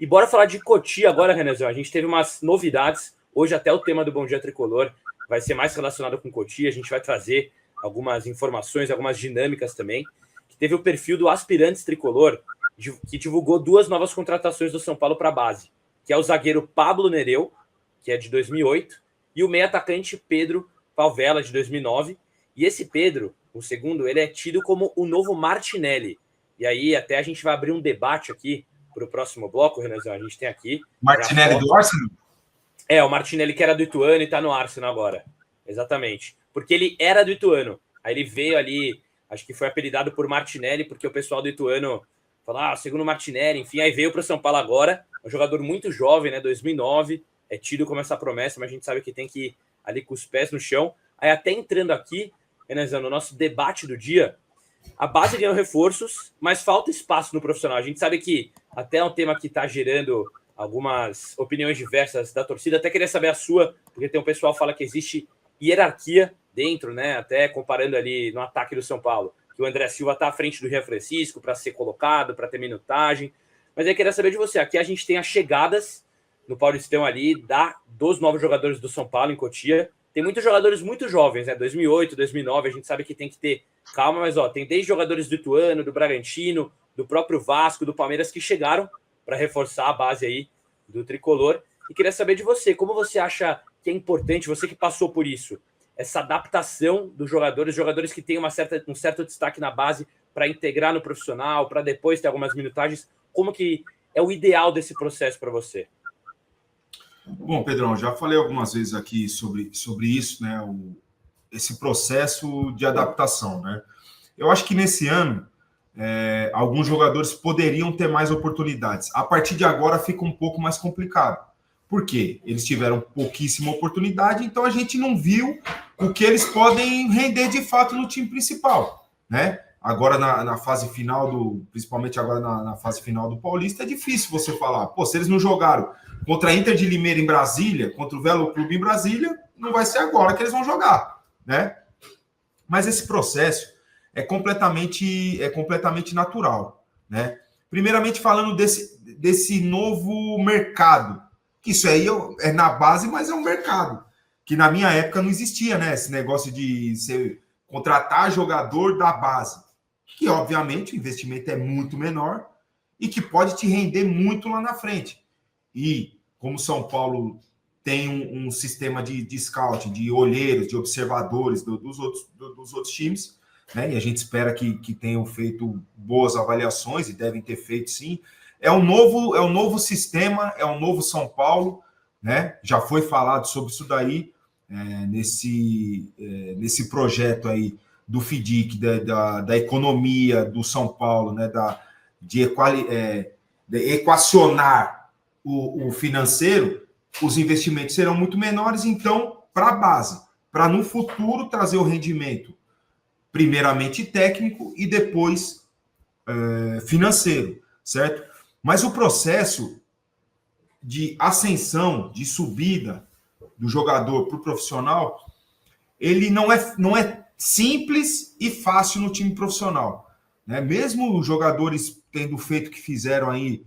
E bora falar de Cotia agora, Renanzão. A gente teve umas novidades. Hoje até o tema do Bom Dia Tricolor vai ser mais relacionado com Cotia. A gente vai trazer algumas informações, algumas dinâmicas também. Que teve o perfil do Aspirantes Tricolor, que divulgou 2 novas contratações do São Paulo para a base, que é o zagueiro Pablo Nereu, que é de 2008, e o meio-atacante Pedro Palvela, de 2009. E esse Pedro, o segundo, ele é tido como o novo Martinelli. E aí até a gente vai abrir um debate aqui para o próximo bloco, Renanzão. A gente tem aqui... Martinelli do Arsenal? É, o Martinelli que era do Ituano e está no Arsenal agora. Exatamente. Porque ele era do Ituano. Aí ele veio ali, acho que foi apelidado por Martinelli, porque o pessoal do Ituano falou, segundo Martinelli, enfim, aí veio para o São Paulo agora. Um jogador muito jovem, né, 2009, é tido como essa promessa, mas a gente sabe que tem que ir ali com os pés no chão. Aí até entrando aqui, Renanzão, no nosso debate do dia, a base ganhou reforços, mas falta espaço no profissional. A gente sabe que até é um tema que está gerando algumas opiniões diversas da torcida. Até queria saber a sua, porque tem um pessoal que fala que existe hierarquia dentro, né? Até comparando ali no ataque do São Paulo, que o André Silva está à frente do Rian Francisco para ser colocado, para ter minutagem. Mas eu queria saber de você. Aqui a gente tem as chegadas no Paulistão ali dos novos jogadores do São Paulo em Cotia. Tem muitos jogadores muito jovens, né? 2008, 2009, a gente sabe que tem que ter calma, mas tem desde jogadores do Ituano, do Bragantino, do próprio Vasco, do Palmeiras, que chegaram para reforçar a base aí do Tricolor. E queria saber de você, como você acha que é importante, você que passou por isso, essa adaptação dos jogadores que têm um certo destaque na base para integrar no profissional, para depois ter algumas minutagens, como que é o ideal desse processo para você? Bom, Pedrão, já falei algumas vezes aqui sobre isso, né? Esse processo de adaptação, né? Eu acho que nesse ano alguns jogadores poderiam ter mais oportunidades. A partir de agora fica um pouco mais complicado. Por quê? Eles tiveram pouquíssima oportunidade, então a gente não viu o que eles podem render de fato no time principal, né? Agora na fase final principalmente agora na fase final do Paulista, é difícil você falar, se eles não jogaram contra a Inter de Limeira em Brasília, contra o Velo Clube em Brasília, não vai ser agora que eles vão jogar, né? Mas esse processo é completamente natural, né? Primeiramente falando desse novo mercado, que isso aí é na base, mas é um mercado, que na minha época não existia, né? Esse negócio de contratar jogador da base, que obviamente o investimento é muito menor e que pode te render muito lá na frente. E como São Paulo tem um sistema de scouting, de olheiros, de observadores dos outros times, né? E a gente espera que tenham feito boas avaliações, e devem ter feito sim. É um novo sistema, é um novo São Paulo, né? Já foi falado sobre isso daí nesse projeto aí do FIDIC, da economia do São Paulo, né? De equacionar o financeiro, os investimentos serão muito menores, então, para a base, para no futuro trazer o rendimento, primeiramente técnico e depois financeiro, certo? Mas o processo de ascensão, de subida do jogador para o profissional, ele não é simples e fácil no time profissional, né? Mesmo os jogadores tendo feito o que fizeram aí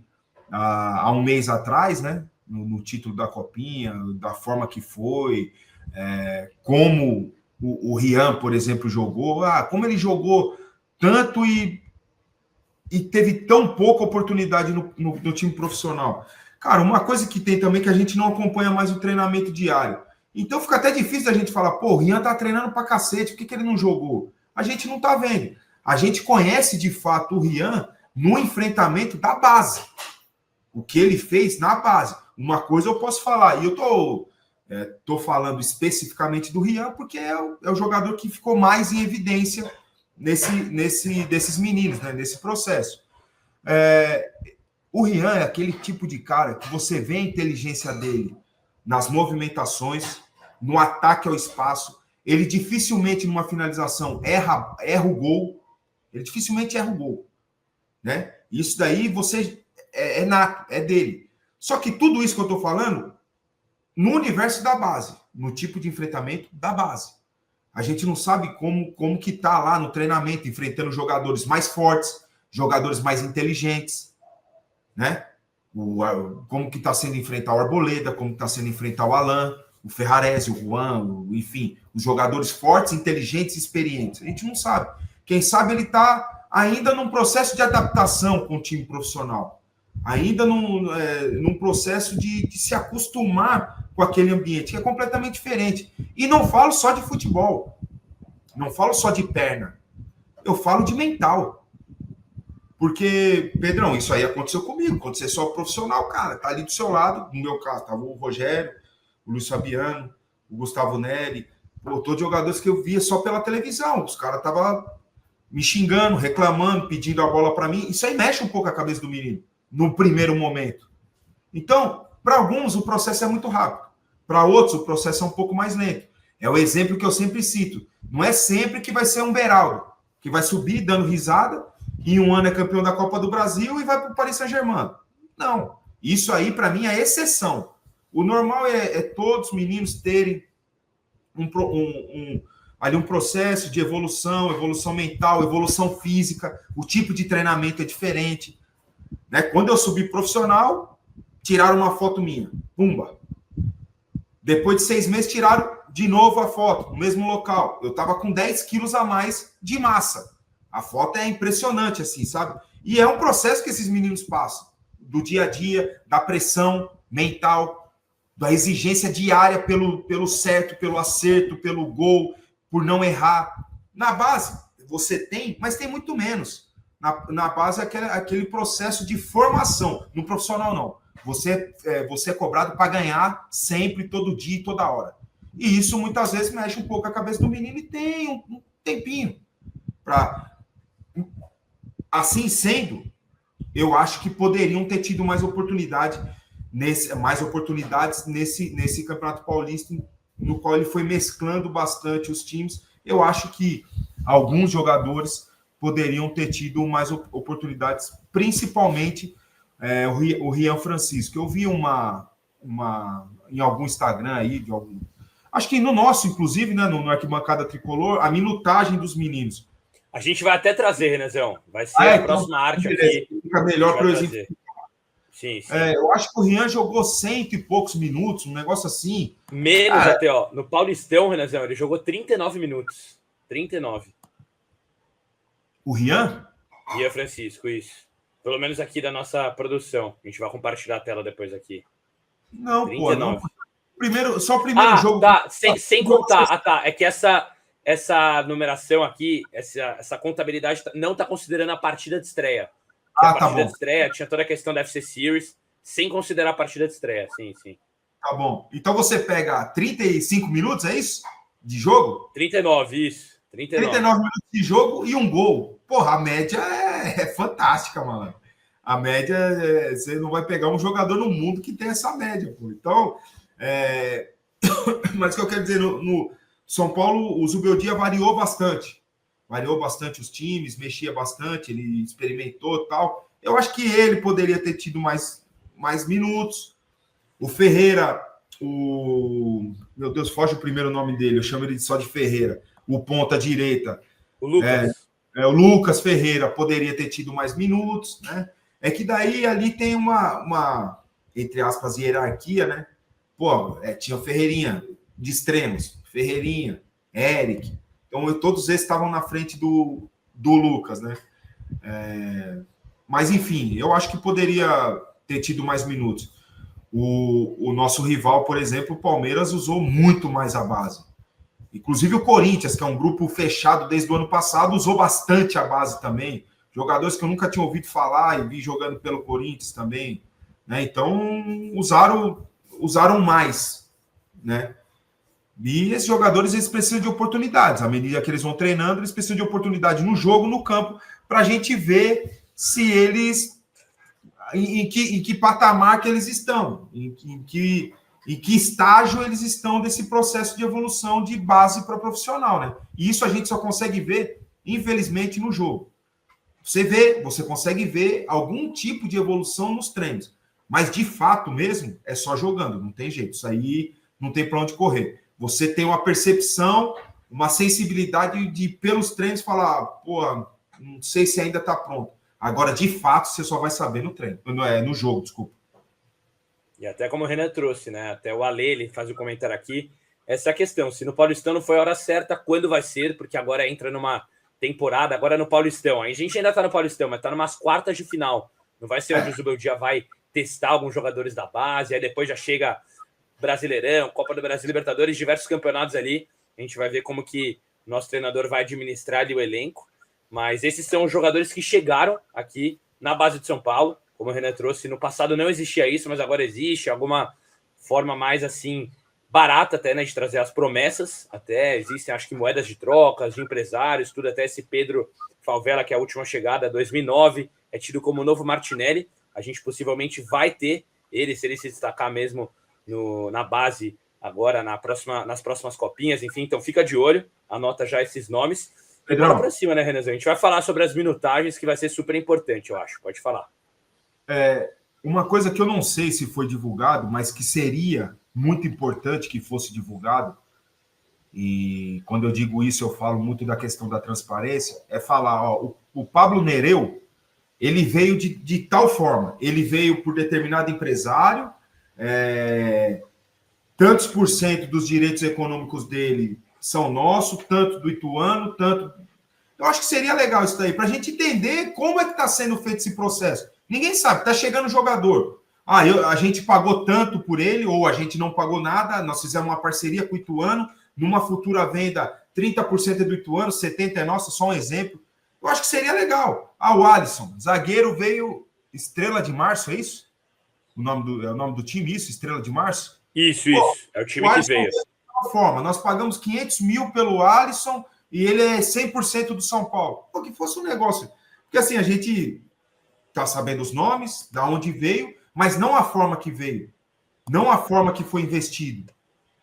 há um mês atrás, né? No título da Copinha, da forma que foi, como o Rian, por exemplo, jogou, como ele jogou tanto e teve tão pouca oportunidade no time profissional. Cara, uma coisa que tem também que a gente não acompanha mais o treinamento diário. Então fica até difícil a gente falar, o Rian tá treinando pra cacete, por que ele não jogou? A gente não tá vendo. A gente conhece de fato o Rian no enfrentamento da base. O que ele fez na base. Uma coisa eu posso falar, e eu tô falando especificamente do Rian, porque é o jogador que ficou mais em evidência desses meninos, né, nesse processo. O Rian é aquele tipo de cara que você vê a inteligência dele nas movimentações, no ataque ao espaço. Ele dificilmente, numa finalização, erra o gol. Ele dificilmente erra o gol, né? Isso daí é dele. Só que tudo isso que eu estou falando no universo da base, no tipo de enfrentamento da base. A gente não sabe como que tá lá no treinamento, enfrentando jogadores mais fortes, jogadores mais inteligentes, né? como que está sendo enfrentar o Arboleda, como está sendo enfrentar o Alan, o Ferrarese, o Juan, enfim, os jogadores fortes, inteligentes e experientes. A gente não sabe. Quem sabe ele está ainda num processo de adaptação com o time profissional, ainda num processo de se acostumar com aquele ambiente, que é completamente diferente. E não falo só de futebol, não falo só de perna, eu falo de mental. Porque, Pedrão, isso aí aconteceu comigo. Quando você é só profissional, cara, tá ali do seu lado. No meu caso, tava o Rogério, o Luiz Fabiano, o Gustavo Neri, todos jogadores que eu via só pela televisão. Os caras estavam me xingando, reclamando, pedindo a bola para mim. Isso aí mexe um pouco a cabeça do menino, no primeiro momento. Então, para alguns, o processo é muito rápido. Para outros, o processo é um pouco mais lento. É o exemplo que eu sempre cito. Não é sempre que vai ser um Beraldo, que vai subir dando risada, e um ano é campeão da Copa do Brasil e vai para o Paris Saint-Germain. Não. Isso aí, para mim, é exceção. O normal é todos os meninos terem ali um processo de evolução mental, evolução física. O tipo de treinamento é diferente. Né? Quando eu subi profissional, tiraram uma foto minha. Pumba. Depois de 6 meses, tiraram de novo a foto, no mesmo local. Eu estava com 10 quilos a mais de massa. A foto é impressionante, assim, sabe? E é um processo que esses meninos passam. Do dia a dia, da pressão mental, da exigência diária pelo certo, pelo acerto, pelo gol, por não errar. Na base, você tem, mas tem muito menos. Na base, aquele processo de formação. No profissional, não. Você é cobrado para ganhar sempre, todo dia, toda hora. E isso, muitas vezes, mexe um pouco a cabeça do menino e tem um tempinho para... Assim sendo, eu acho que poderiam ter tido mais oportunidades nesse Campeonato Paulista, no qual ele foi mesclando bastante os times. Eu acho que alguns jogadores poderiam ter tido mais oportunidades, principalmente o Rian Francisco. Eu vi em algum Instagram aí, acho que no nosso, inclusive, né, no Arquibancada Tricolor, a minutagem dos meninos. A gente vai até trazer, Renezão. Vai ser a próxima arte aqui. Fica melhor, por exemplo. Sim. Eu acho que o Rian jogou 100 e poucos minutos, um negócio assim. Menos até, ó. No Paulistão, Renezão, ele jogou 39 minutos. 39. O Rian? Rian Francisco, isso. Pelo menos aqui da nossa produção. A gente vai compartilhar a tela depois aqui. Não, 39. Pô. Só o primeiro jogo. Tá. Sem contar. Tá. É que essa numeração aqui, essa contabilidade não está considerando a partida de estreia. A partida de estreia tinha toda a questão da FC Series, sem considerar a partida de estreia. Sim. Tá bom. Então você pega 35 minutos, é isso? De jogo? 39, isso. 39 minutos de jogo e um gol. Porra, a média é fantástica, mano. A média, você não vai pegar um jogador no mundo que tem essa média, pô. Então, mas o que eu quero dizer, no São Paulo, o Zubeldia variou bastante os times, mexia bastante, ele experimentou e tal. Eu acho que ele poderia ter tido mais minutos. O Ferreira, meu Deus, foge o primeiro nome dele, eu chamo ele só de Ferreira. O ponta direita. O Lucas. O Lucas Ferreira poderia ter tido mais minutos, né? É que daí ali tem uma entre aspas, hierarquia, né? Pô, tinha o Ferreirinha de extremos, Ferreirinha, Eric. Então, todos esses estavam na frente do Lucas, né? Mas, enfim, eu acho que poderia ter tido mais minutos. O nosso rival, por exemplo, o Palmeiras, usou muito mais a base. Inclusive o Corinthians, que é um grupo fechado desde o ano passado, usou bastante a base também. Jogadores que eu nunca tinha ouvido falar e vi jogando pelo Corinthians também. Né? Então, usaram mais, né? E esses jogadores, eles precisam de oportunidades. À medida que eles vão treinando, eles precisam de oportunidade no jogo, no campo, para a gente ver se eles... Em que patamar que eles estão, em que estágio eles estão desse processo de evolução de base para profissional, né? E isso a gente só consegue ver, infelizmente, no jogo. Você consegue ver algum tipo de evolução nos treinos, mas de fato mesmo é só jogando, não tem jeito. Isso aí não tem para onde correr. Você tem uma percepção, uma sensibilidade de pelos treinos falar, pô, não sei se ainda está pronto. Agora, de fato, você só vai saber no treino, no jogo, desculpa. E até como o Renan trouxe, né? Até o Ale, ele faz o comentário aqui. Essa é a questão. Se no Paulistão não foi a hora certa, quando vai ser? Porque agora entra numa temporada, agora no Paulistão. A gente ainda tá no Paulistão, mas tá numas quartas de final. Não vai ser onde o Zubeldia vai testar alguns jogadores da base, aí depois já chega Brasileirão, Copa do Brasil, Libertadores, diversos campeonatos ali. A gente vai ver como que o nosso treinador vai administrar ali o elenco. Mas esses são os jogadores que chegaram aqui na base de São Paulo. Como o Renan trouxe, no passado não existia isso, mas agora existe. Alguma forma mais assim, barata até, né, de trazer as promessas. Até existem, acho que, moedas de trocas, de empresários, tudo. Até esse Pedro Falvella, que é a última chegada, 2009, é tido como o novo Martinelli. A gente possivelmente vai ter ele, se ele se destacar mesmo na base agora, nas próximas copinhas. Enfim, então fica de olho, anota já esses nomes. Pedrão, para cima, né, Renanzão? A gente vai falar sobre as minutagens, que vai ser super importante, eu acho. Pode falar. Uma coisa que eu não sei se foi divulgado, mas que seria muito importante que fosse divulgado, e quando eu digo isso, eu falo muito da questão da transparência, é falar, ó, o Pablo Nereu, ele veio de tal forma, ele veio por determinado empresário, tantos por cento dos direitos econômicos dele são nossos, tanto do Ituano, tanto... Eu acho que seria legal isso daí, para a gente entender como é que está sendo feito esse processo. Ninguém sabe, está chegando o jogador. A gente pagou tanto por ele, ou a gente não pagou nada, nós fizemos uma parceria com o Ituano, numa futura venda, 30% é do Ituano, 70% é nossa, só um exemplo. Eu acho que seria legal. O Alisson, zagueiro, veio Estrela de Março, é isso? É o nome do time, isso? Estrela de Março? Isso. É o time que veio. Forma. Nós pagamos 500 mil pelo Alisson e ele é 100% do São Paulo. Pô, que fosse um negócio. Porque assim, a gente está sabendo os nomes, da onde veio, mas não a forma que veio. Não a forma que foi investido.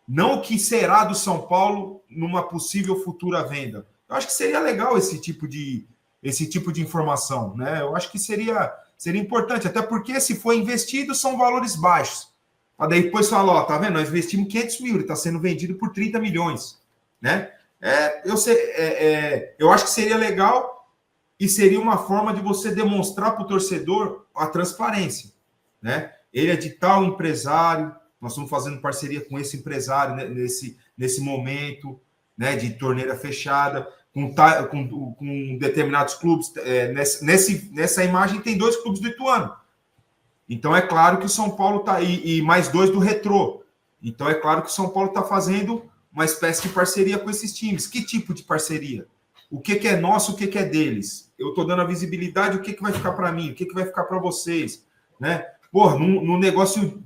Não o que será do São Paulo numa possível futura venda. Eu acho que seria legal esse tipo de informação, né? Eu acho que seria importante, até porque se for investido, são valores baixos. Para daí depois falar, ó, tá vendo? Nós investimos 500 mil, ele está sendo vendido por 30 milhões, né? Eu acho que seria legal e seria uma forma de você demonstrar para o torcedor a transparência, né? Ele é de tal empresário, nós estamos fazendo parceria com esse empresário, né, nesse momento, né, de torneira fechada, com determinados clubes. Nessa imagem tem 2 clubes do Ituano. Então é claro que o São Paulo está aí, e mais 2 do Retrô. Então é claro que o São Paulo está fazendo uma espécie de parceria com esses times. Que tipo de parceria? O que é nosso, o que é deles? Eu estou dando a visibilidade, o que vai ficar para mim, o que vai ficar para vocês, né? Pô, no negócio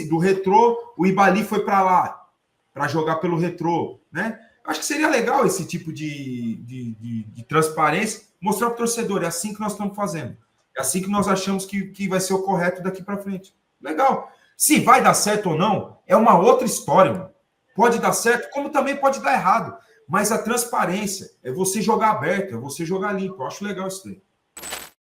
do Retrô, o Ibali foi para lá, para jogar pelo Retrô, né? Acho que seria legal esse tipo de transparência, mostrar para o torcedor, é assim que nós estamos fazendo. É assim que nós achamos que vai ser o correto daqui para frente. Legal. Se vai dar certo ou não, é uma outra história. Mano. Pode dar certo, como também pode dar errado. Mas a transparência é você jogar aberto, é você jogar limpo. Eu acho legal isso daí.